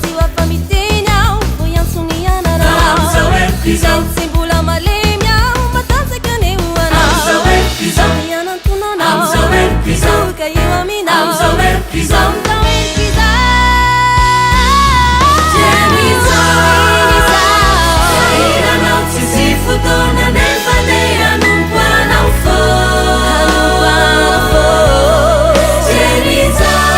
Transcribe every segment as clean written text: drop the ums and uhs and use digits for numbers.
Sy hafa miteny aho vao iantsony ianarana Izany tsy mbola malemy aho matanjaka aneo anao Mianan-tonanao Toka eo aminao Zaho eriko izao Tieni izao Iranao tsisy fotoana nefa ne hanompo anao fô Tieni izao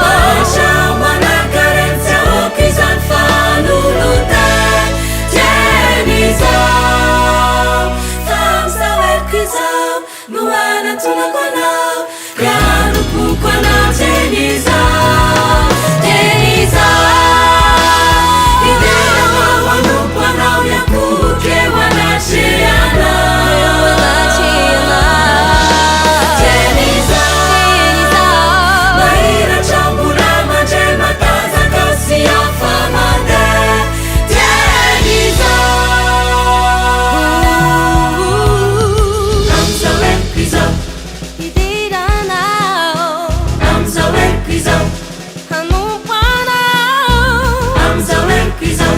Mahatrao manankaretsy aoka izany fanolotan Tieni izao Fa zaho eriko izao no anatonako anao Hanompoako anao tieni izao Tieni izao Ideao hanompo anao iakoky eo anaty anao Tieni izao Mahiratra mbola mandray matanjaka sy hafa mandeha Tieni izao Amizao eriko izao Idiranao Amizao eriko izao Hanompo anao Amizao eriko izao